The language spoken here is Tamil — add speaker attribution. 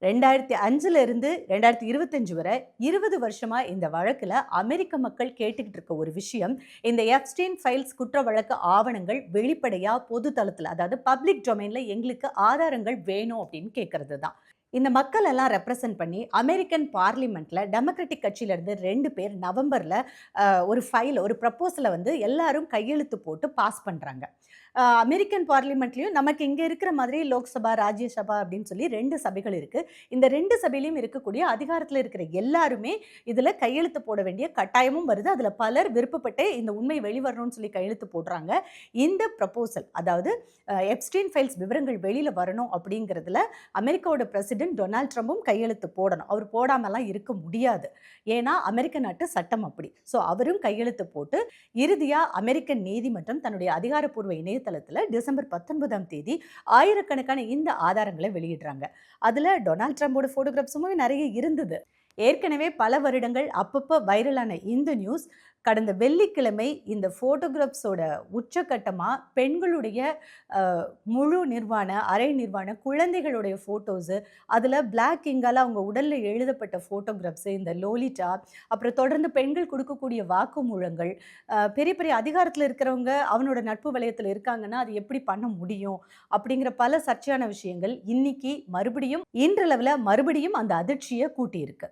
Speaker 1: 2005ல இருந்து 2025 வரை 20 வருஷமா இந்த வழக்குல அமெரிக்க மக்கள் கேட்டுக்கிட்டு இருக்க ஒரு விஷயம், இந்த எப்ஸ்டீன் ஃபைல்ஸ் குற்ற வழக்கு ஆவணங்கள் வெளிப்படையா பொது தளத்துல, அதாவது பப்ளிக் டொமைன்ல எங்களுக்கு ஆதாரங்கள் வேணும் அப்படின்னு கேட்கறது தான். இந்த மக்கள் எல்லாம் ரெப்ரசன்ட் பண்ணி அமெரிக்கன் பார்லிமெண்ட்ல டெமோக்ராட்டிக் கட்சியில இருந்து 2 பேர் நவம்பர்ல ஒரு ப்ரப்போசல வந்து எல்லாரும் கையெழுத்து போட்டு பாஸ் பண்றாங்க. அமெரிக்கன் பார்லிமெண்ட்லயும் நமக்கு இங்க இருக்கிற மாதிரி லோக்சபா, ராஜ்யசபா அப்படின்னு சொல்லி 2 சபைகள் இருக்கு. இந்த 2 சபையிலயும் இருக்கக்கூடிய அதிகாரத்துல இருக்கிற எல்லாருமே இதுல கையெழுத்து போட வேண்டிய கட்டாயமும் வருது. அதுல பலர் விருப்பப்பட்டு இந்த உண்மை வெளிவரணும்னு சொல்லி கையெழுத்து போடுறாங்க. இந்த ப்ரப்போசல், அதாவது எப்ஸ்டீன் ஃபைல்ஸ் விவரங்கள் வெளியில வரணும் அப்படிங்கிறதுல அமெரிக்காவோட பிரசிடென்ட் டொனால்ட் ட்ரம்பும் கையெழுத்து போடணும். அவர் போடாமலாம் இருக்க முடியாது. ஏன்னா அமெரிக்க நாட்டு சட்டம் அப்படி. ஸோ அவரும் கையெழுத்து போட்டு இறுதியா அமெரிக்கன் நீதிமன்றம் தன்னுடைய அதிகாரப்பூர்வ இணையதளத்துல டிசம்பர் 19ஆம் தேதி ஆயிரக்கணக்கான இந்த ஆதாரங்களை வெளியிடுறாங்க. அதுல டொனால்ட் ட்ரம்போட போட்டோகிராஃப்ஸுமே நிறைய இருந்தது. ஏற்கனவே பல வருடங்கள் அப்பப்ப வைரலான இந்த நியூஸ் கடந்த வெள்ளிக்கிழமை இந்த போட்டோகிராஃப்ஸோட உச்சக்கட்டமா பெண்களுடைய முழு நிர்வாண, அரை நிர்வாண குழந்தைகளுடைய போட்டோஸ், அதுல பிளாக் இங்கால அவங்க உடல்ல எழுதப்பட்ட போட்டோகிராஃப்ஸ், இந்த லோலிட்டா, அப்புறம் தொடர்ந்து பெண்கள் கொடுக்கக்கூடிய வாக்குமூலங்கள், பெரிய பெரிய அதிகாரத்துல இருக்கிறவங்க அவனோட நட்பு வலயத்துல இருக்காங்கன்னா அது எப்படி பண்ண முடியும் அப்படிங்கிற பல சர்ச்சையான விஷயங்கள் இன்னைக்கு மறுபடியும் இன்றளவுல மறுபடியும் அந்த அதிர்ச்சியை கூட்டியிருக்கு.